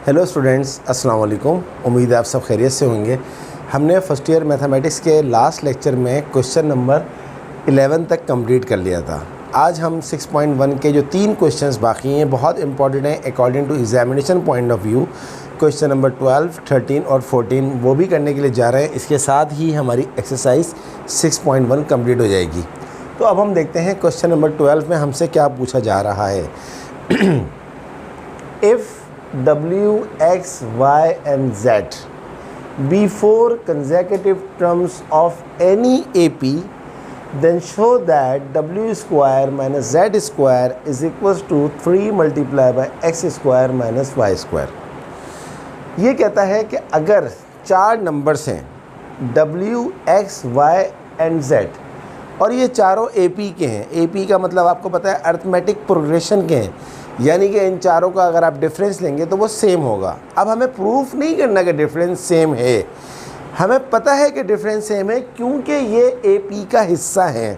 Hello students, अस्सलाम वालेकुम। उम्मीद है आप सब खैरियत से होंगे। हमने फर्स्ट ईयर मैथमेटिक्स के लास्ट लेक्चर में क्वेश्चन नंबर 11 तक कंप्लीट कर लिया था। आज हम 6.1 के जो 3 क्वेश्चंस बाकी हैं, बहुत इंपॉर्टेंट हैं according to examination point of view. Question number 12, 13 और 14 वो भी करने के लिए जा रहे हैं। इसके साथ ही हमारी एक्सरसाइज 6.1 कंप्लीट हो जाएगी। तो अब हम देखते हैं क्वेश्चन नंबर 12 में हमसे क्या पूछा जा रहा है। If W, X, Y and Z be 4 consecutive terms of any AP, then show that W square minus Z square is equals to 3 multiplied by X square minus Y square। ये कहता है कि अगर 4 नंबर्स हैं W, X, Y and Z और ये चारों AP के हैं। AP का मतलब आपको पता है अर्थमेटिक प्रोग्रेशन के हैं, यानी कि इन चारों का अगर आप डिफरेंस लेंगे तो वो सेम होगा। अब हमें प्रूफ नहीं करना कि डिफरेंस सेम है, हमें पता है कि डिफरेंस सेम है क्योंकि ये AP का हिस्सा हैं।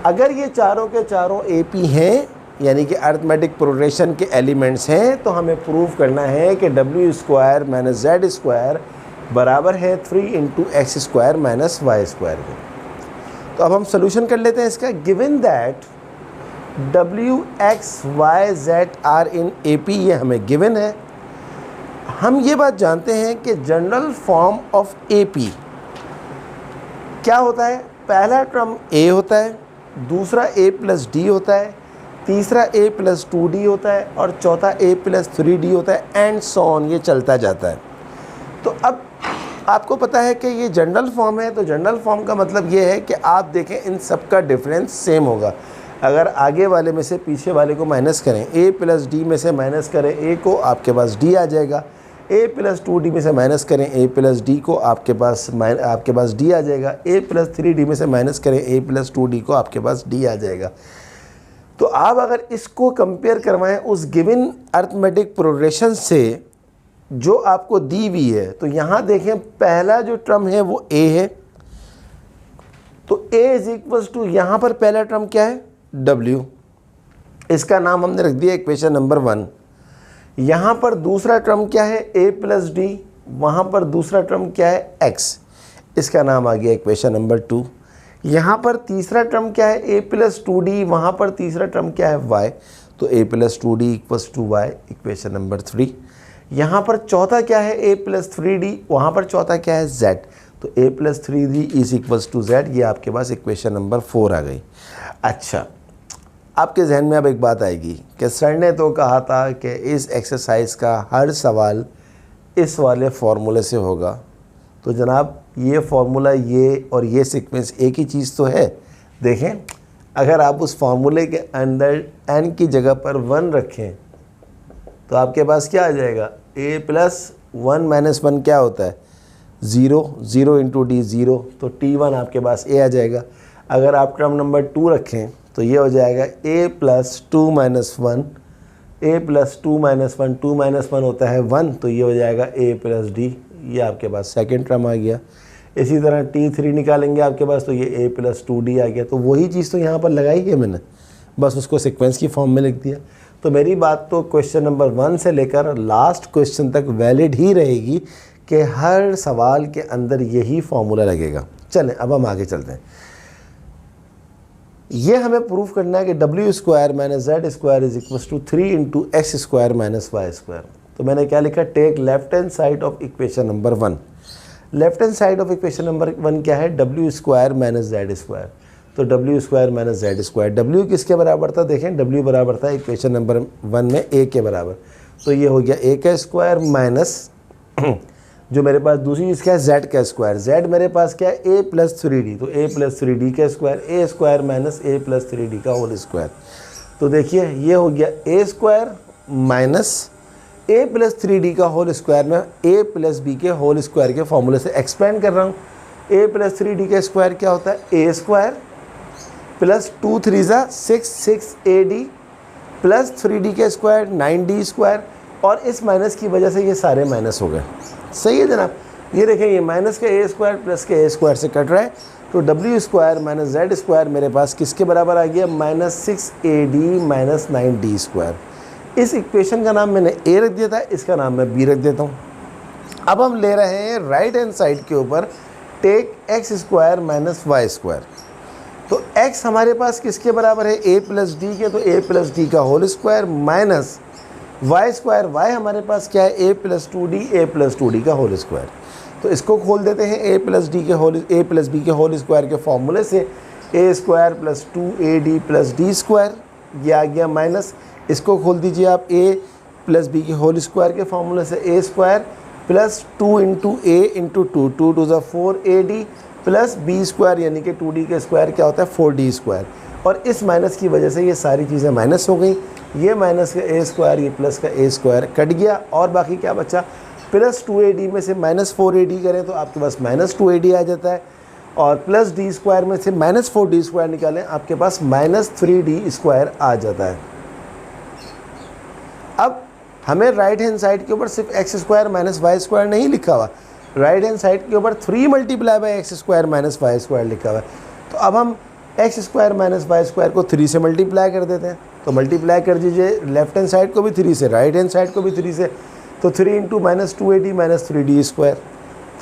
अगर ये चारों के चारों AP हैं, यानी कि अर्थमेटिक प्रोग्रेशन के एलिमेंट्स हैं, तो हमें प्रूफ करना है कि W square minus Z square बराबर है 3 into x square minus Y square के। तो अब हम सोल्यूशन कर लेते हैं इसका। Given that W, X, Y, Z are in AP, ये हमें गिवन है। हम ये बात जानते हैं कि जनरल फॉर्म ऑफ AP क्या होता है। पहला टर्म A होता है, दूसरा A प्लस D होता है, तीसरा A प्लस 2D होता है और चौथा A प्लस 3D होता है, एंड सो ऑन, ये चलता जाता है। तो अब आपको पता है कि ये जनरल फॉर्म है, तो जनरल फॉर्म का मतलब ये है कि आप देखें इन सब का डिफरेंस सेम होगा। अगर आगे वाले में से पीछे वाले को माइनस करें, A प्लस डी में से माइनस करें A को, आपके पास D आ जाएगा। A प्लस 2D में से माइनस करें A प्लस डी को, आपके पास D आ जाएगा। A प्लस 3D में से माइनस करें A प्लस 2D को, आपके पास D आ जाएगा। तो आप अगर इसको कंपेयर करवाएं उस गिवन अर्थमेटिक प्रोग्रेशन से जो आपको दी हुई है, तो यहाँ देखें पहला जो टर्म है वो A है, तो A इज इक्वल्स टू, यहाँ पर पहला टर्म क्या है W, इसका नाम हमने रख दिया इक्वेशन नंबर 1। यहाँ पर दूसरा टर्म क्या है A प्लस डी, वहाँ पर दूसरा टर्म क्या है X, इसका नाम आ गया इक्वेशन नंबर 2। यहाँ पर तीसरा टर्म क्या है A प्लस 2D, वहाँ पर तीसरा टर्म क्या है Y, तो A plus 2D equals to Y, equation number 3। यहाँ पर चौथा क्या है A प्लस 3D, वहाँ पर चौथा क्या है Z, तो A plus 3D is equals to Z, ये आपके पास इक्वेशन नंबर 4 आ गई। अच्छा, आपके जहन में अब एक बात आएगी कि सर ने तो कहा था कि इस एक्सरसाइज का हर सवाल इस वाले फार्मूले से होगा। तो जनाब ये फार्मूला, ये और ये सीक्वेंस एक ही चीज़ तो है। देखें, अगर आप उस फार्मूले के अंदर n की जगह पर 1 रखें तो आपके पास क्या आ जाएगा, A प्लस 1 माइनस 1 क्या होता है 0, 0 इंटू डी 0, तो T1 आपके पास A आ जाएगा। अगर आप टर्म नंबर 2 रखें तो ये हो जाएगा A plus 2 minus 1, A plus 2 minus 1, 2 minus 1 होता है 1, तो ये हो जाएगा A प्लस डी, ये आपके पास सेकेंड टर्म आ गया। इसी तरह T3 निकालेंगे आपके पास, तो ये A प्लस 2D आ गया। तो वही चीज़ तो यहाँ पर लगाई है मैंने, बस उसको सीक्वेंस की फॉर्म में लिख दिया। तो मेरी बात तो क्वेश्चन नंबर 1 से लेकर लास्ट क्वेश्चन तक वैलिड ही रहेगी कि हर सवाल के अंदर यही फार्मूला लगेगा। चलें अब हम आगे चलते हैं। ये हमें प्रूफ करना है कि W square minus Z square is equals to 3 into x square minus Y square. तो मैंने क्या लिखा, take left hand side of equation number 1। Left hand side of equation number 1 क्या है, W square minus Z square. तो W square minus Z square, W किसके बराबर था, देखें W बराबर था इक्वेशन नंबर 1 में A के बराबर। तो ये हो गया A का स्क्वायर माइनस जो मेरे पास दूसरी चीज़ क्या है Z का स्क्वायर। Z मेरे पास क्या है A प्लस 3D, तो A प्लस 3D का square, A square minus A plus 3D का होल स्क्वायर। तो देखिए ये हो गया A square minus A plus 3D का होल स्क्वायर में A प्लस B के होल स्क्वायर के फॉर्मूले से एक्सपेंड कर रहा हूँ। A प्लस 3D का स्क्वायर क्या होता है, A square plus 2 3 6 6AD plus 3D का स्क्वायर 9D स्क्वायर, और इस माइनस की वजह से ये सारे माइनस हो गए। सही है जनाब, ये देखें ये माइनस का A स्क्वायर प्लस के A स्क्वायर से कट रहा है, तो W square minus Z square मेरे पास किसके बराबर आ गया, -6AD माइनस 9D स्क्वायर। इस इक्वेशन का नाम मैंने ए रख दिया था, इसका नाम मैं बी रख देता हूँ। अब हम ले रहे हैं राइट हैंड साइड के ऊपर take x square minus Y square. तो x हमारे पास किसके बराबर है, a प्लस डी के, तो a प्लस डी का whole square minus Y square, y हमारे पास क्या है, a प्लस 2d का होल स्क्वायर। तो इसको खोल देते हैं, a प्लस बी के होल स्क्वायर के फॉर्मूले से a स्क्वायर प्लस 2AD प्लस डी स्क्वायर, ये आ गया माइनस, इसको खोल दीजिए आप a प्लस बी के होल स्क्वायर के फॉर्मूले से a square plus 2 into a into 2 टू ज़ा 4AD प्लस बी स्क्वायर यानी कि 2D का स्क्वायर क्या होता है 4D स्क्वायर। और इस माइनस की वजह से ये सारी चीज़ें माइनस हो गई, ये माइनस का a स्क्वायर, ये प्लस का a स्क्वायर कट गया, और बाकी क्या बचा, प्लस 2AD में से माइनस 4AD करें तो आपके पास माइनस 2AD आ जाता है, और प्लस डी स्क्वायर में से माइनस 4D स्क्वायर निकालें आपके पास माइनस 3D स्क्वायर आ जाता है। अब हमें राइट हैंड साइड के ऊपर सिर्फ x square minus Y square नहीं लिखा हुआ, राइट हैंड साइड के ऊपर 3 multiply by x square minus Y square लिखा हुआ है। तो अब हम x square minus Y square को 3 से मल्टीप्लाई कर देते हैं। तो मल्टीप्लाई कर दीजिए लेफ्ट हैंड साइड को भी 3 से, राइट हैंड साइड को भी 3 से, तो 3 into minus 2AD minus 3D square,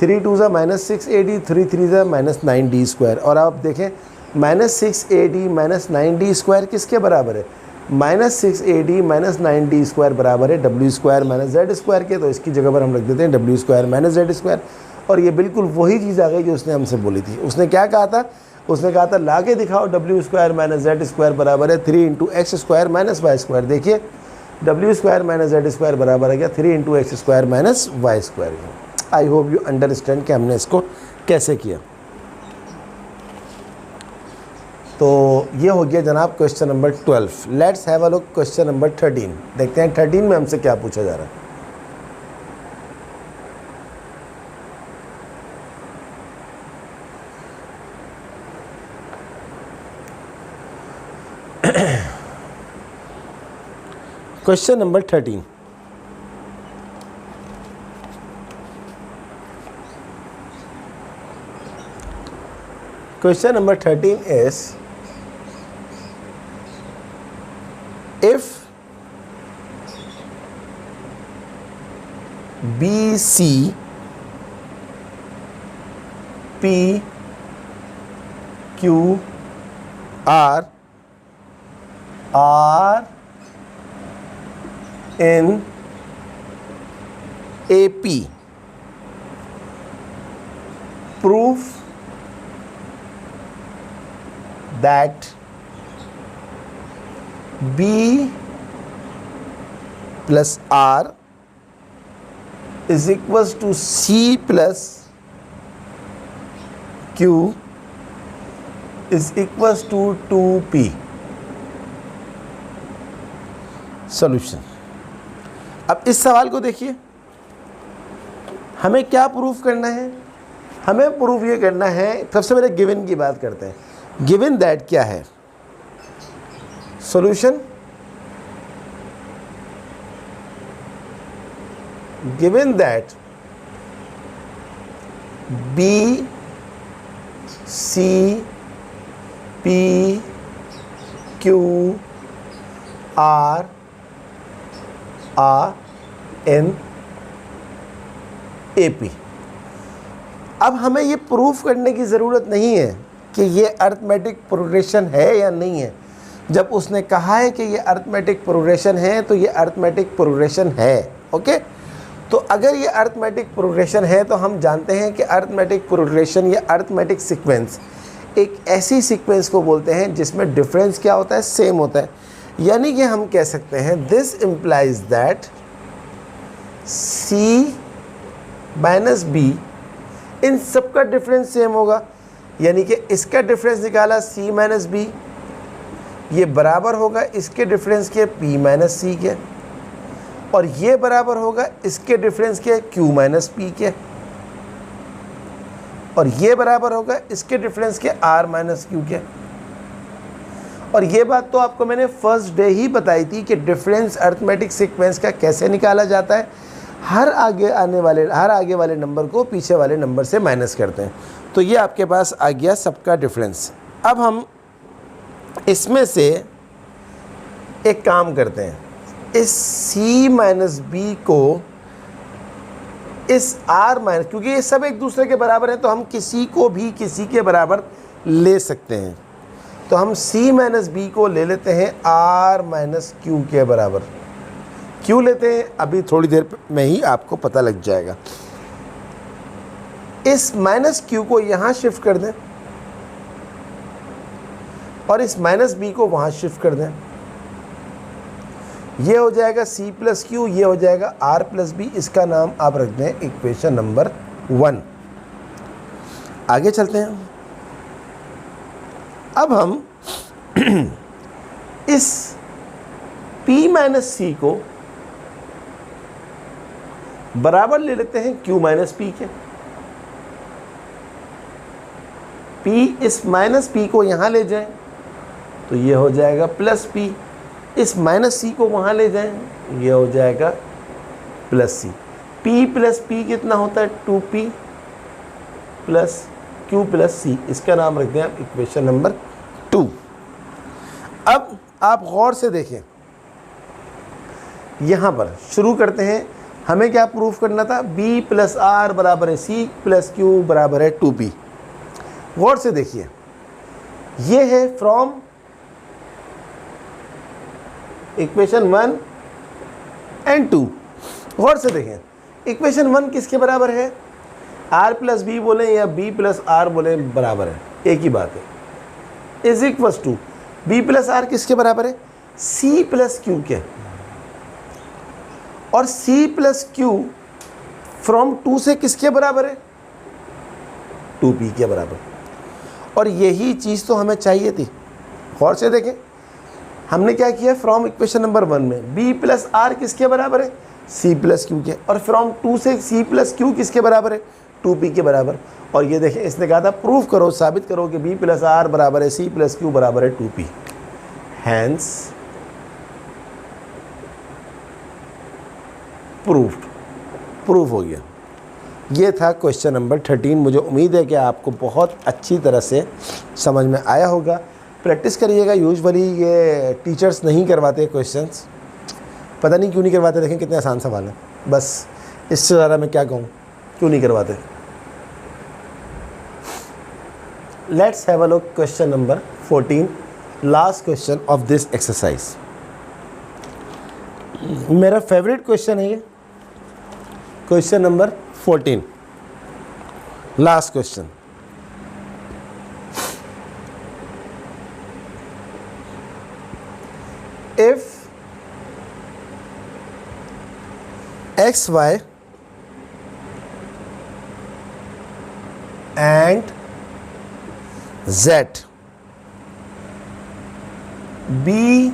3 टू ज़ा माइनस 6AD, 3 3 ज़ा माइनस 9D स्क्वायर। और आप देखें minus 6AD minus 9D square किसके बराबर है, minus 6AD minus 9D square बराबर है W square minus Z square के। तो इसकी जगह पर हम रख देते हैं W square minus Z square, और ये बिल्कुल वही चीज़ आ गई जो उसने हमसे बोली थी। उसने क्या कहा था, उसने कहा था ला के दिखाओ W square minus Z square बराबर है 3 into x square minus Y square. देखिए W square minus Z square बराबर आ गया 3 into x square minus Y square. I hope you understand कि हमने इसको कैसे किया। तो ये हो गया जनाब question number 12। Let's have a look question number 13। देखते हैं 13 में हमसे क्या पूछा जा रहा है। Question number 13, question number 13 is, if BC P Q R are in AP, proof that B plus R is equals to C plus Q is equals to 2P। Solution. अब इस सवाल को देखिए, हमें क्या प्रूफ करना है, हमें प्रूफ ये करना है, सबसे पहले गिवन की बात करते हैं। गिवन दैट क्या है, solution, given that B C P Q R in AP। अब हमें ये प्रूफ करने की ज़रूरत नहीं है कि ये अरिथमेटिक प्रोग्रेशन है या नहीं है। जब उसने कहा है कि ये अरिथमेटिक प्रोग्रेशन है तो ये अरिथमेटिक प्रोग्रेशन है। ओके, तो अगर ये अरिथमेटिक प्रोग्रेशन है तो हम जानते हैं कि अरिथमेटिक प्रोग्रेशन या अरिथमेटिक सीक्वेंस एक ऐसी सीक्वेंस को बोलते हैं जिसमें डिफरेंस क्या होता है, सेम होता है। यानी कि हम कह सकते हैं this implies that C minus B इन सब का डिफरेंस सेम होगा। यानी कि इसका डिफरेंस निकाला C माइनस B, ये बराबर होगा इसके डिफरेंस के P माइनस C के, और ये बराबर होगा इसके डिफरेंस के Q माइनस P के, और ये बराबर होगा इसके डिफरेंस के R माइनस Q के। और ये बात तो आपको मैंने फर्स्ट डे ही बताई थी कि डिफरेंस अरिथमेटिक सीक्वेंस का कैसे निकाला जाता है। हर आगे वाले नंबर को पीछे वाले नंबर से माइनस करते हैं। तो ये आपके पास आ गया सबका डिफरेंस। अब हम इसमें से एक काम करते हैं, इस c माइनस बी को इस r माइनस, क्योंकि ये सब एक दूसरे के बराबर हैं तो हम किसी को भी किसी के बराबर ले सकते हैं। तो हम c माइनस बी को ले लेते हैं r माइनस क्यू के बराबर। क्यों लेते हैं अभी थोड़ी देर में ही आपको पता लग जाएगा। इस माइनस क्यू को यहाँ शिफ्ट कर दें और इस माइनस बी को वहाँ शिफ्ट कर दें। ये हो जाएगा c प्लस क्यू, ये हो जाएगा r प्लस बी। इसका नाम आप रख दें इक्वेशन नंबर 1। आगे चलते हैं। अब हम इस p माइनस सी को बराबर ले लेते हैं q माइनस पी के। p इस माइनस p को यहाँ ले जाएं तो ये हो जाएगा प्लस p। इस माइनस सी को वहाँ ले जाएं, ये हो जाएगा प्लस सी। p प्लस पी कितना होता है 2p प्लस q प्लस सी। इसका नाम रख दें आप इक्वेशन नंबर 2। अब आप गौर से देखें, यहाँ पर शुरू करते हैं। हमें क्या प्रूफ करना था, b प्लस आर बराबर है c प्लस क्यू बराबर है 2p। गौर से देखिए, ये है फ्रॉम इक्वेशन 1 एंड 2। गौर से देखें, इक्वेशन 1 किसके बराबर है, r प्लस बी बोलें या b प्लस आर बोलें बराबर है, एक ही बात है। Is equals to b plus R किसके बराबर है, c प्लस क्यू के। और c प्लस क्यू फ्रॉम 2 से किसके बराबर है, 2p के बराबर। और यही चीज़ तो हमें चाहिए थी। गौर से देखें, हमने क्या किया, फ्रॉम इक्वेशन नंबर 1 में b प्लस आर किसके बराबर है, c प्लस क्यू के। और फ्रॉम 2 से c प्लस क्यू किसके बराबर है, 2p के बराबर। और ये देखें, इसने कहा था प्रूफ करो, साबित करो कि b प्लस आर बराबर है c प्लस क्यू बराबर है 2p। हैंस प्रूफ हो गया। ये था क्वेश्चन नंबर 13। मुझे उम्मीद है कि आपको बहुत अच्छी तरह से समझ में आया होगा। प्रैक्टिस करिएगा। यूजुअली ये टीचर्स नहीं करवाते क्वेश्चंस, पता नहीं क्यों नहीं करवाते। देखें कितने आसान सवाल है, बस इससे ज़्यादा मैं क्या कहूँ, क्यों नहीं करवाते। Let's have a look question number 14, last question of this exercise. मेरा फेवरेट क्वेश्चन है ये, question number 14, last question. If x, y and z be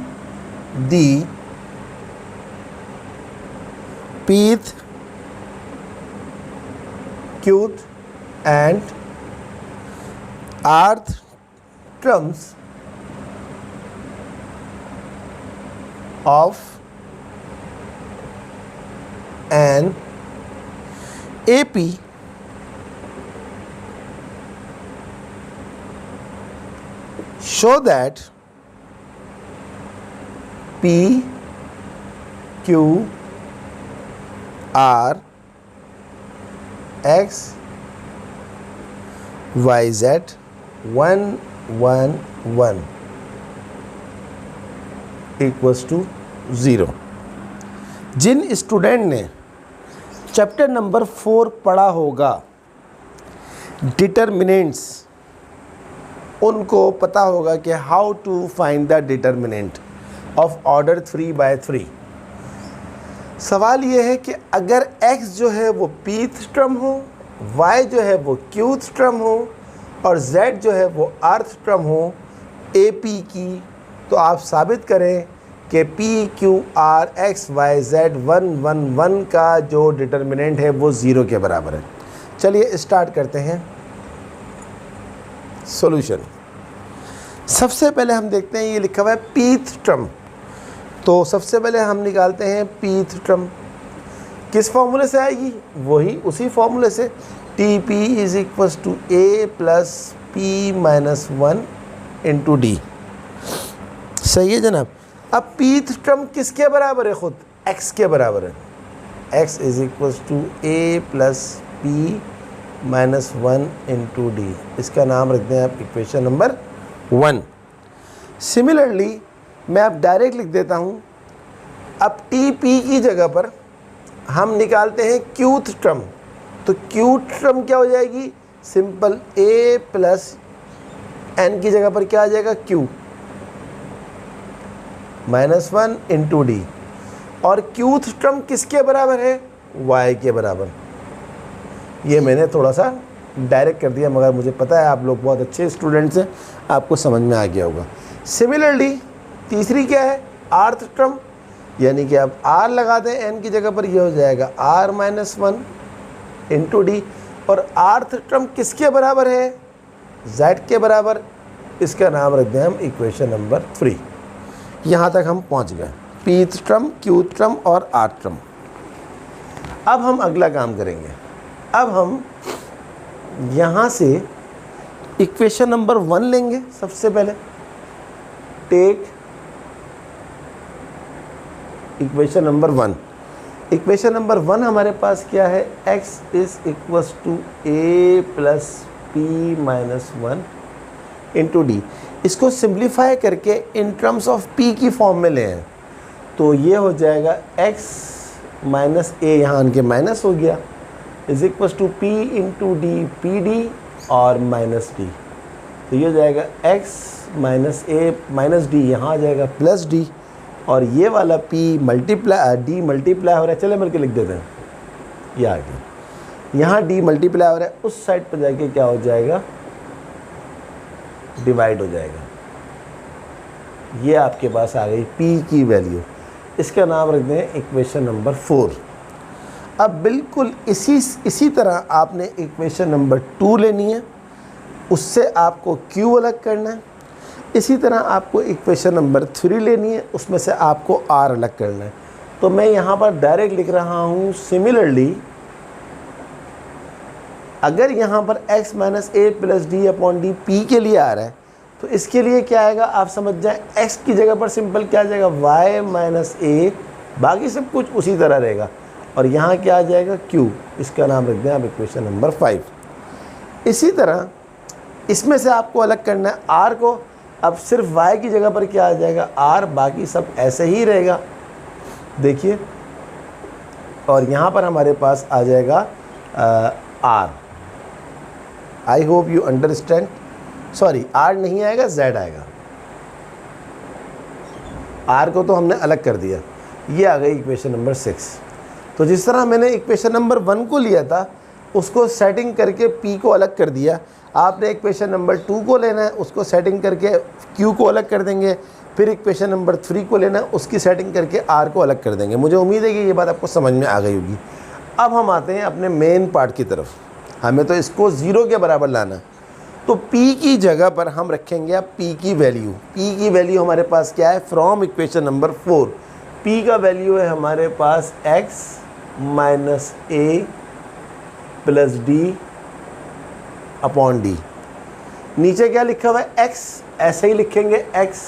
the pth, qth and rth terms of an AP show that P, Q, R, X, Y, Z 1, 1, 1 equals to 0। जिन student ने chapter number 4 पढ़ा होगा determinants, उनको पता होगा कि how to find the determinant of order 3/3। सवाल ये है कि अगर x जो है वो pth टर्म हो, y जो है वो qth टर्म हो और z जो है वो rth टर्म हो AP की, तो आप साबित करें कि P, Q, R, X, Y, Z 1, 1, 1 का जो डिटर्मिनेंट है वो 0 के बराबर है। चलिए स्टार्ट करते हैं सॉल्यूशन। सबसे पहले हम देखते हैं, ये लिखा हुआ है pth टर्म, तो सबसे पहले हम निकालते हैं pth टर्म। किस फॉर्मूले से आएगी? वही उसी फॉर्मूले से, T P is equal to A plus P minus 1 into D. सही है जनाब। अब पीथ टर्म किसके बराबर है? खुद x के बराबर है। x is equal to A plus P minus 1 into D. इसका नाम रख दें आप इक्वेशन नंबर 1। सिमिलरली मैं अब डायरेक्ट लिख देता हूँ। अब टी पी की जगह पर हम निकालते हैं क्यूथ टर्म। तो क्यूथ टर्म क्या हो जाएगी? सिंपल a प्लस एन की जगह पर क्या आ जाएगा? q minus 1 into D. और क्यूथ टर्म किसके बराबर है? y के बराबर। ये मैंने थोड़ा सा डायरेक्ट कर दिया, मगर मुझे पता है आप लोग बहुत अच्छे स्टूडेंट्स हैं, आपको समझ में आ गया होगा। सिमिलरली तीसरी क्या है? आर्थ टर्म, यानी कि आप r लगा दें n की जगह पर, ये हो जाएगा r माइनस 1 इंटू डी। और आर्थ टर्म किसके बराबर है? z के बराबर। इसका नाम रख दें हम इक्वेशन नंबर 3। यहाँ तक हम पहुँच गए, पीथ टर्म, क्यूथ टर्म और आर्थ टर्म। अब हम अगला काम करेंगे। अब हम यहाँ से इक्वेशन नंबर 1 लेंगे। सबसे पहले take equation number 1। Equation number 1 हमारे पास क्या है? x is equals to a plus P minus 1 into D. इसको सिंप्लीफाई करके इन टर्म्स ऑफ p की फॉर्म में ले आए तो ये हो जाएगा x माइनस ए, यहाँ आन के माइनस हो गया, is equals to p into D, P D और माइनस डी। तो ये हो जाएगा x minus A minus D, यहाँ आ जाएगा प्लस डी। और ये वाला p मल्टीप्लाई डी मल्टीप्लाई हो रहा है, चले मिलके लिख देते हैं, ये आ गया। यहाँ d मल्टीप्लाई हो रहा है, उस साइड पर जाके क्या हो जाएगा? डिवाइड हो जाएगा। ये आपके पास आ गई p की वैल्यू। इसका नाम रख दें इक्वेशन नंबर 4। अब बिल्कुल इसी तरह आपने इक्वेशन नंबर 2 लेनी है, उससे आपको q अलग करना है। इसी तरह आपको इक्वेशन नंबर 3 लेनी है, उसमें से आपको r अलग करना है। तो मैं यहाँ पर डायरेक्ट लिख रहा हूँ, सिमिलरली अगर यहाँ पर x minus A plus D upon D P के लिए आ रहा है, तो इसके लिए क्या आएगा आप समझ जाएं। x की जगह पर सिंपल क्या आ जाएगा? y माइनस ए, बाकी सब कुछ उसी तरह रहेगा। और यहाँ क्या आ जाएगा? q। इसका नाम रख दें आप इक्वेशन नंबर 5। इसी तरह इसमें से आपको अलग करना है r को। अब सिर्फ y की जगह पर क्या आ जाएगा? r, बाकी सब ऐसे ही रहेगा, देखिए। और यहाँ पर हमारे पास आ जाएगा r। I hope you understand. Sorry, r नहीं आएगा, z आएगा। r को तो हमने अलग कर दिया। ये आ गई इक्वेशन नंबर 6। तो जिस तरह मैंने इक्वेशन नंबर 1 को लिया था, उसको सेटिंग करके p को अलग कर दिया, आपने इक्वेशन नंबर 2 को लेना है, उसको सेटिंग करके q को अलग कर देंगे। फिर इक्वेशन नंबर 3 को लेना है, उसकी सेटिंग करके r को अलग कर देंगे। मुझे उम्मीद है कि ये बात आपको समझ में आ गई होगी। अब हम आते हैं अपने मेन पार्ट की तरफ। हमें तो इसको 0 के बराबर लाना है। तो p की जगह पर हम रखेंगे अब p की वैल्यू। p की वैल्यू हमारे पास क्या है? फ्रॉम इक्वेशन नंबर 4 p का वैल्यू है हमारे पास x minus A plus D upon D. नीचे क्या लिखा हुआ है? x, ऐसे ही लिखेंगे x।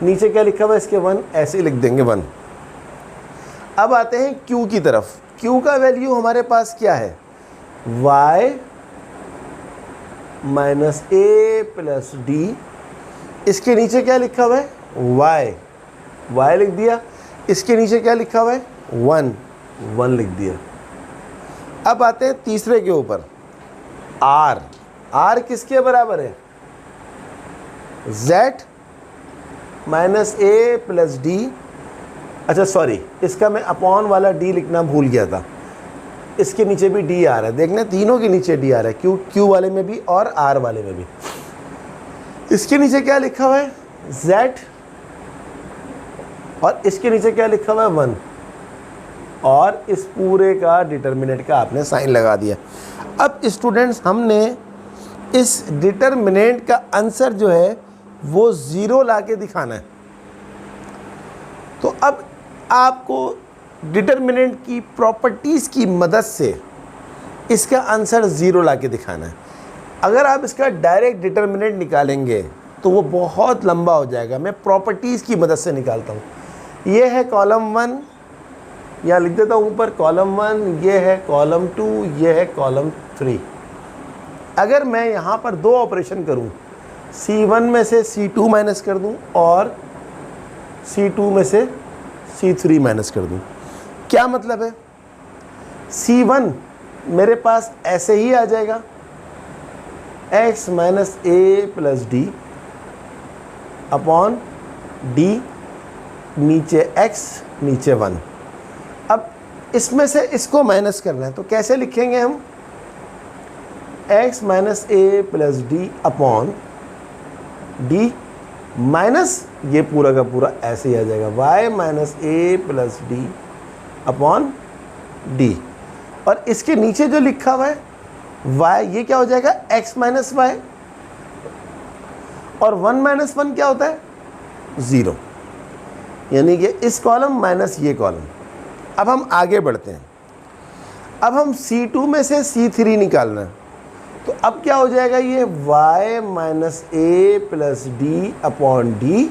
नीचे क्या लिखा हुआ है इसके? 1, ऐसे ही लिख देंगे 1। अब आते हैं q की तरफ। q का वैल्यू हमारे पास क्या है? y minus A plus D. इसके नीचे क्या लिखा हुआ है? y लिख दिया। इसके नीचे क्या लिखा हुआ है? 1 लिख दिया। अब आते हैं तीसरे के ऊपर, r किसके बराबर है? z minus A plus D. अच्छा सॉरी, इसका मैं अपॉन वाला d लिखना भूल गया था। इसके नीचे भी d आ रहा है, देखना तीनों के नीचे d आ रहा है, q वाले में भी और r वाले में भी। इसके नीचे क्या लिखा हुआ है? z। और इसके नीचे क्या लिखा हुआ है? 1। और इस पूरे का डिटर्मिनेंट का आपने साइन लगा दिया। अब स्टूडेंट्स, हमने इस डिटर्मिनेंट का आंसर जो है वो 0 ला के दिखाना है। तो अब आपको डिटर्मिनेंट की प्रॉपर्टीज़ की मदद से इसका आंसर 0 ला के दिखाना है। अगर आप इसका डायरेक्ट डिटर्मिनेंट निकालेंगे तो वो बहुत लंबा हो जाएगा। मैं प्रॉपर्टीज़ की मदद से निकालता हूँ। ये है कॉलम 1, या लिख देता हूँ ऊपर कॉलम 1, ये है कॉलम 2, ये है कॉलम 3। अगर मैं यहाँ पर दो ऑपरेशन करूँ, C1 में से C2 माइनस कर दूँ और C2 में से C3 माइनस कर दूँ, क्या मतलब है? C1 मेरे पास ऐसे ही आ जाएगा, x minus A plus D upon D, नीचे x नीचे 1। अब इसमें से इसको माइनस करना है तो कैसे लिखेंगे हम? x minus A plus D upon D minus ये पूरा का पूरा ऐसे ही आ जाएगा, y minus A plus D upon D, और इसके नीचे जो लिखा हुआ है y, ये क्या हो जाएगा? x माइनस वाई, और 1 माइनस 1 क्या होता है? 0, यानी कि इस कॉलम माइनस ये कॉलम। अब हम आगे बढ़ते हैं। अब हम C2 में से C3 निकालना है, तो अब क्या हो जाएगा? ये y minus A plus D upon D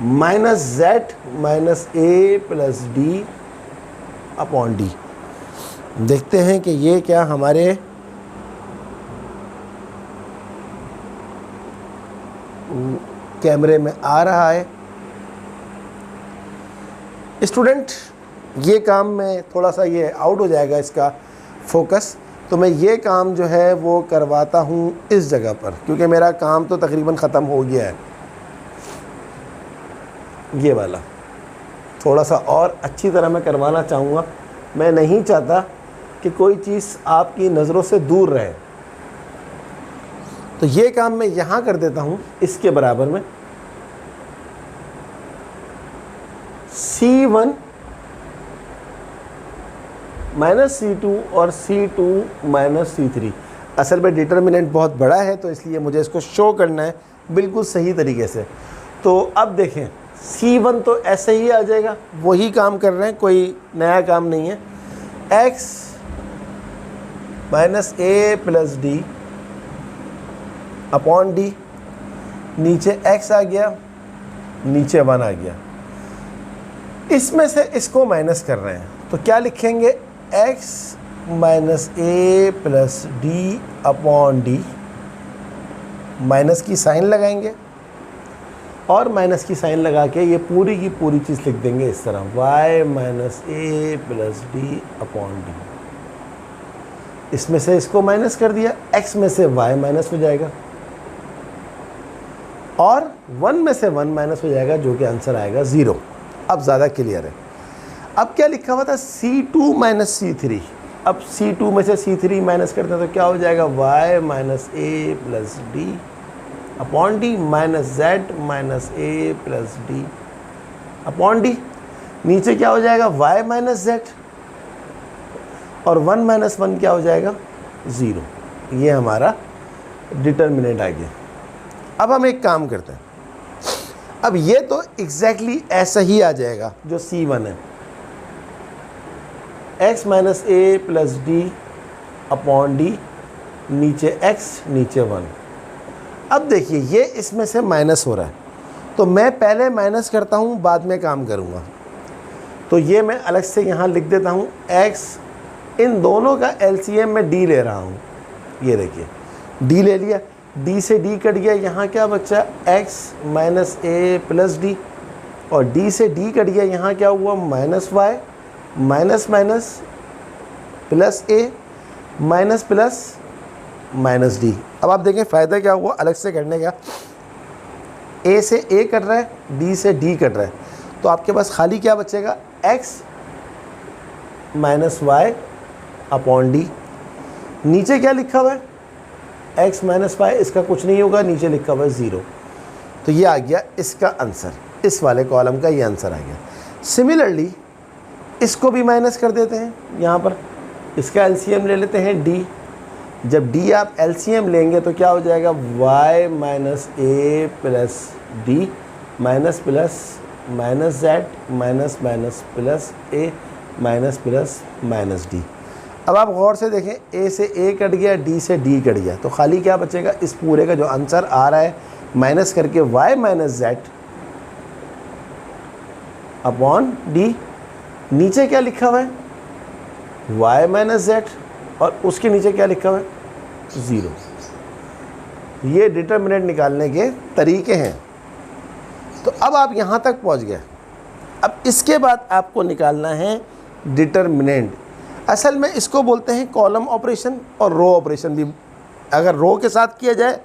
minus z minus A plus D upon D. देखते हैं कि ये क्या हमारे कैमरे में आ रहा है। स्टूडेंट, ये काम में थोड़ा सा ये आउट हो जाएगा इसका फोकस, तो मैं ये काम जो है वो करवाता हूँ इस जगह पर, क्योंकि मेरा काम तो तकरीबन ख़त्म हो गया है। ये वाला थोड़ा सा और अच्छी तरह मैं करवाना चाहूँगा। मैं नहीं चाहता कि कोई चीज़ आपकी नज़रों से दूर रहे, तो ये काम मैं यहाँ कर देता हूँ इसके बराबर में। C1 माइनस C2 और C2 माइनस C3। असल में डिटर्मिनेंट बहुत बड़ा है तो इसलिए मुझे इसको शो करना है बिल्कुल सही तरीके से। तो अब देखें, C1 तो ऐसे ही आ जाएगा, वही काम कर रहे हैं, कोई नया काम नहीं है। x minus A plus D upon D, नीचे x आ गया, नीचे 1 आ गया। इसमें से इसको माइनस कर रहे हैं तो क्या लिखेंगे? x minus A plus D upon D, minus की साइन लगाएंगे और माइनस की साइन लगा के ये पूरी की पूरी चीज़ लिख देंगे इस तरह, y minus A plus D upon D. इसमें से इसको माइनस कर दिया, x में से y माइनस हो जाएगा और 1 में से 1 माइनस हो जाएगा, जो कि आंसर आएगा 0। अब ज़्यादा क्लियर है। अब क्या लिखा हुआ था? C2 minus C3। अब C2 में से C3 माइनस करते हैं तो क्या हो जाएगा? y minus A plus D upon D minus z minus A plus D upon D. नीचे क्या हो जाएगा? y माइनस z, और 1 माइनस 1 क्या हो जाएगा? 0। ये हमारा डिटर्मिनेंट आ गया। अब हम एक काम करते हैं, अब ये तो एग्जैक्टली ऐसा ही आ जाएगा जो C1 है, x minus A plus D upon D, नीचे x नीचे 1। अब देखिए ये इसमें से माइनस हो रहा है, तो मैं पहले माइनस करता हूँ, बाद में काम करूँगा। तो ये मैं अलग से यहाँ लिख देता हूँ x, इन दोनों का LCM में d ले रहा हूँ। ये देखिए d ले लिया, d से d कट गया, यहाँ क्या बचा? x minus A plus D, और d से d कट गया, यहाँ क्या हुआ? Minus Y minus minus plus A minus plus minus D. अब आप देखें फ़ायदा क्या हुआ अलग से करने का। a से a कट रहा है, d से d कट रहा है, तो आपके पास खाली क्या बचेगा? x minus y upon D. नीचे क्या लिखा हुआ है? x माइनस वाई, इसका कुछ नहीं होगा, नीचे लिखा हुआ है 0। तो ये आ गया इसका आंसर, इस वाले कॉलम का ये आंसर आ गया। सिमिलरली इसको भी माइनस कर देते हैं, यहाँ पर इसका एलसीएम ले लेते हैं d। जब d आप एलसीएम लेंगे तो क्या हो जाएगा? y minus A plus D minus plus minus z minus minus plus A minus plus minus D. अब आप गौर से देखें, ए से ए कट गया, डी से डी कट गया, तो खाली क्या बचेगा, इस पूरे का जो आंसर आ रहा है माइनस करके y minus Z upon D. नीचे क्या लिखा हुआ है, y माइनस जेड, और उसके नीचे क्या लिखा हुआ है, 0। ये डिटर्मिनेंट निकालने के तरीके हैं। तो अब आप यहाँ तक पहुँच गए। अब इसके बाद आपको निकालना है डिटर्मिनेंट। असल में इसको बोलते हैं कॉलम ऑपरेशन और रो ऑपरेशन भी। अगर रो के साथ किया जाए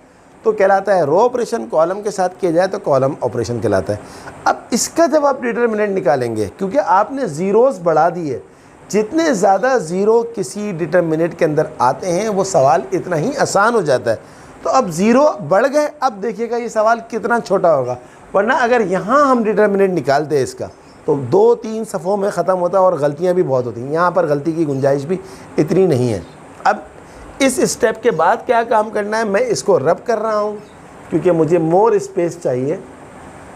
तो कहलाता है रो ऑपरेशन, कॉलम के साथ किया जाए तो कॉलम ऑपरेशन कहलाता है। अब इसका जब आप डिटर्मिनेंट निकालेंगे, क्योंकि आपने ज़ीरोज़ बढ़ा दिए, जितने ज़्यादा ज़ीरो किसी डिटर्मिनेंट के अंदर आते हैं वो सवाल इतना ही आसान हो जाता है। तो अब ज़ीरो बढ़ गए, अब देखिएगा ये सवाल कितना छोटा होगा। वरना अगर यहाँ हम डिटर्मिनेंट निकालते हैं इसका तो 2-3 सफ़ों में ख़त्म होता है और गलतियाँ भी बहुत होती हैं। यहाँ पर गलती की गुंजाइश भी इतनी नहीं है। अब इस स्टेप के बाद क्या काम करना है, मैं इसको रब कर रहा हूँ क्योंकि मुझे मोर स्पेस चाहिए,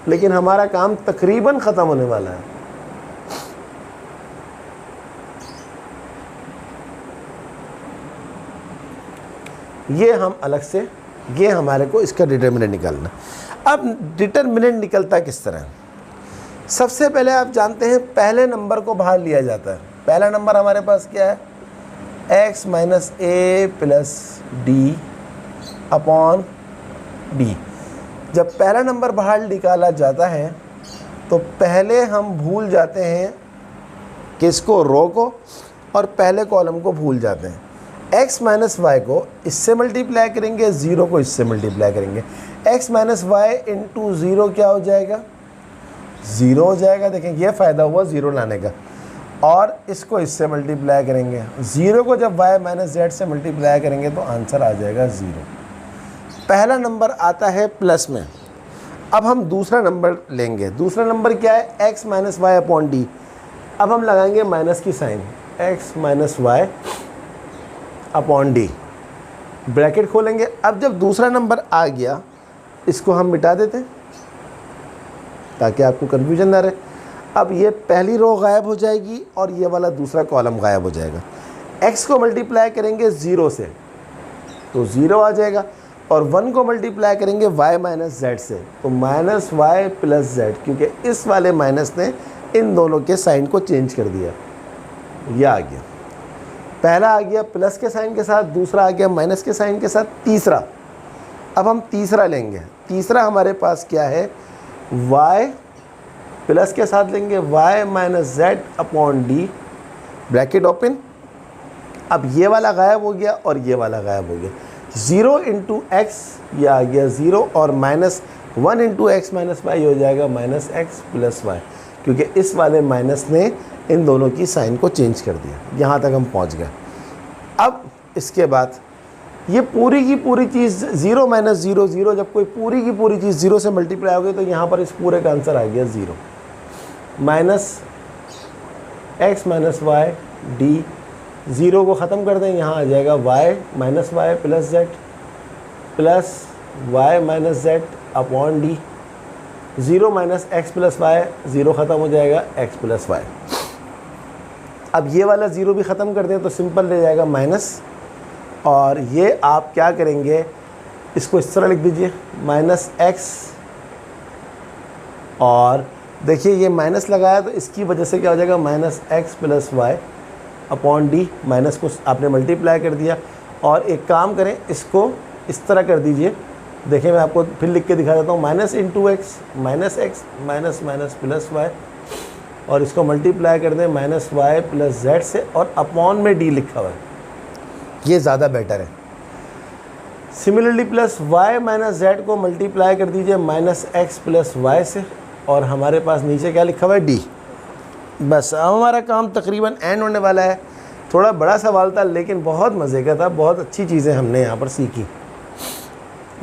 लेकिन हमारा काम तकरीबन ख़त्म होने वाला है। ये हम अलग से, ये हमारे को इसका डिटर्मिनेंट निकालना। अब डिटर्मिनेंट निकलता किस तरह है, सबसे पहले आप जानते हैं पहले नंबर को बाहर लिया जाता है। पहला नंबर हमारे पास क्या है, x minus A plus D upon D. जब पहला नंबर बाहर निकाला जाता है तो पहले हम भूल जाते हैं किसको, रो को, और पहले कॉलम को भूल जाते हैं। x माइनस वाई को इससे मल्टीप्लाई करेंगे, 0 को इससे मल्टीप्लाई करेंगे। x माइनस वाई इंटू 0 क्या हो जाएगा, 0 हो जाएगा। देखें ये फ़ायदा हुआ 0 लाने का। और इसको इससे मल्टीप्लाई करेंगे, 0 को जब y माइनस जेड से मल्टीप्लाई करेंगे तो आंसर आ जाएगा 0। पहला नंबर आता है प्लस में। अब हम दूसरा नंबर लेंगे। दूसरा नंबर क्या है, x minus y upon D. अब हम लगाएंगे माइनस की sign, x minus y upon D, bracket खोलेंगे। अब जब दूसरा नंबर आ गया इसको हम मिटा देते हैं ताकि आपको कन्फ्यूजन ना रहे। अब ये पहली रो गायब हो जाएगी और ये वाला दूसरा कॉलम गायब हो जाएगा। x को मल्टीप्लाई करेंगे 0 से तो 0 आ जाएगा, और 1 को मल्टीप्लाई करेंगे y माइनस जेड से तो माइनस वाई प्लस जेड, क्योंकि इस वाले माइनस ने इन दोनों के साइन को चेंज कर दिया। यह आ गया, पहला आ गया प्लस के साइन के साथ, दूसरा आ गया माइनस के साइन के साथ, तीसरा। अब हम तीसरा लेंगे। तीसरा हमारे पास क्या है, y प्लस के साथ लेंगे y minus Z upon D, bracket open. अब ये वाला गायब हो गया और ये वाला गायब हो गया। 0 इंटू एक्स ये आ गया 0, और minus 1 into x minus y हो जाएगा माइनस एक्स प्लस वाई, क्योंकि इस वाले माइनस ने इन दोनों की साइन को चेंज कर दिया। यहाँ तक हम पहुँच गए। अब इसके बाद ये पूरी की पूरी चीज़ 0 माइनस 0 0, जब कोई पूरी की पूरी चीज़ 0 से मल्टीप्लाई हो गई तो यहाँ पर इस पूरे का आंसर आ गया 0। Minus x minus y D, 0 को ख़त्म कर दें, यहाँ आ जाएगा y minus y plus Z plus y minus Z upon D. 0 minus x plus y, 0 ख़त्म हो जाएगा x प्लस वाई। अब ये वाला 0 भी ख़त्म कर दें तो सिंपल रह जाएगा माइनस, और ये आप क्या करेंगे, इसको इस तरह लिख दीजिए माइनस एक्स, और देखिए ये माइनस लगाया तो इसकी वजह से क्या हो जाएगा minus x plus y upon D. Minus को आपने मल्टीप्लाई कर दिया, और एक काम करें इसको इस तरह कर दीजिए। देखिए मैं आपको फिर लिख के दिखा देता हूँ, minus into x minus x minus minus plus y, और इसको मल्टीप्लाई कर दें माइनस वाई प्लस जेड से, और अपॉन में डी लिखा हुआ है, ये ज़्यादा बेटर है। Similarly plus y minus Z को मल्टीप्लाई कर दीजिए माइनस एक्स प्लस वाई से, और हमारे पास नीचे क्या लिखा हुआ है, डी। बस अब हमारा काम तकरीबन एंड होने वाला है। थोड़ा बड़ा सवाल था लेकिन बहुत मज़े का था, बहुत अच्छी चीज़ें हमने यहाँ पर सीखी।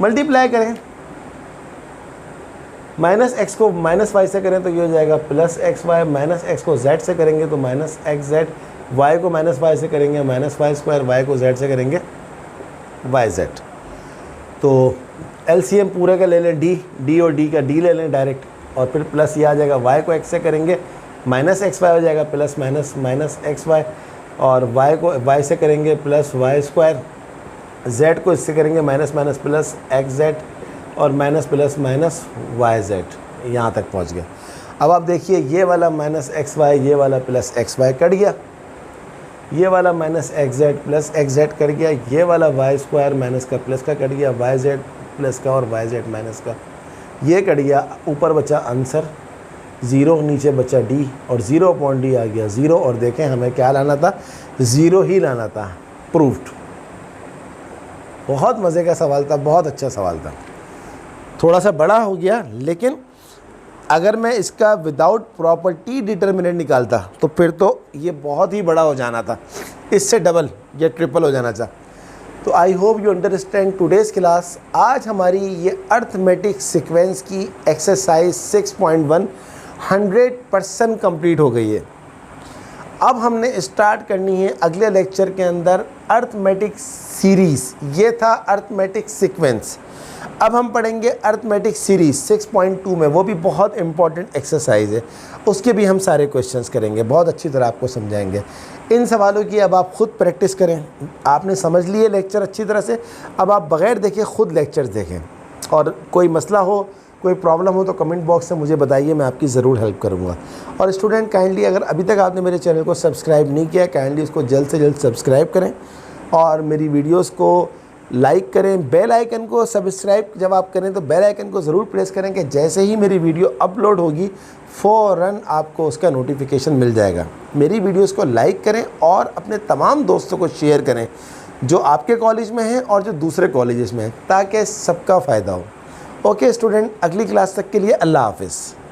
मल्टीप्लाई करें, माइनस एक्स को माइनस वाई से करें तो ये हो जाएगा plus x y, minus x को जेड से करेंगे तो माइनस एक्स जेड, वाई को माइनस वाई से करेंगे माइनस वाई स्क्वायर, वाई को जेड से करेंगे वाई जेड। तो एलसीएम पूरे का ले लें डी, डी और डी का डी ले लें डायरेक्ट, और फिर प्लस ये आ जाएगा, वाई को एक्स से करेंगे माइनस एक्स वाई हो जाएगा plus minus minus x y, और y को y से करेंगे प्लस वाई स्क्वायर, z को इससे करेंगे minus minus plus X Z, और minus plus minus Y Z, यहाँ तक पहुँच गया। अब आप देखिए ये वाला माइनस एक्स वाई, ये वाला प्लस एक्स वाई कट गया, ये वाला minus x Z plus X Z cut गया, ये वाला वाई स्क्वायर माइनस का प्लस का कट गया, वाई जेड प्लस का और वाई जेड माइनस का ये कट गया। ऊपर बचा आंसर 0, नीचे बचा d, और 0/d आ गया 0। और देखें हमें क्या लाना था, 0 ही लाना था। प्रूफ्ड। बहुत मज़े का सवाल था, बहुत अच्छा सवाल था। थोड़ा सा बड़ा हो गया, लेकिन अगर मैं इसका विदाउट प्रॉपर्टी डिटर्मिनेंट निकालता तो फिर तो ये बहुत ही बड़ा हो जाना था, इससे डबल या ट्रिपल हो जाना था। तो आई hope you understand today's class. आज हमारी ये अर्थमेटिक सीक्वेंस की एक्सरसाइज 6.1 100% कंप्लीट हो गई है। अब हमने स्टार्ट करनी है अगले लेक्चर के अंदर अर्थमेटिक सीरीज़। ये था अर्थमेटिक सीक्वेंस। अब हम पढ़ेंगे अर्थमेटिक सीरीज़ 6.2 में, वो भी बहुत इंपॉर्टेंट एक्सरसाइज है, उसके भी हम सारे क्वेश्चंस करेंगे, बहुत अच्छी तरह आपको समझाएंगे। इन सवालों की अब आप ख़ुद प्रैक्टिस करें। आपने समझ लिए लेक्चर अच्छी तरह से, अब आप बग़ैर देखे ख़ुद लेक्चर्स देखें, और कोई मसला हो, कोई प्रॉब्लम हो तो कमेंट बॉक्स में मुझे बताइए, मैं आपकी ज़रूर हेल्प करूँगा। और स्टूडेंट काइंडली अगर अभी तक आपने मेरे चैनल को सब्सक्राइब नहीं किया, काइंडली उसको जल्द से जल्द सब्सक्राइब करें और मेरी वीडियोज़ को लाइक करें। बेल आइकन को सब्सक्राइब जब आप करें तो बेल आइकन को ज़रूर प्रेस करें कि जैसे ही मेरी वीडियो अपलोड होगी फ़ौरन आपको उसका नोटिफिकेशन मिल जाएगा। मेरी वीडियोस को लाइक करें और अपने तमाम दोस्तों को शेयर करें जो आपके कॉलेज में हैं और जो दूसरे कॉलेजेस में हैं, ताकि सबका फ़ायदा हो। ओके स्टूडेंट, अगली क्लास तक के लिए अल्लाह हाफ़िज़।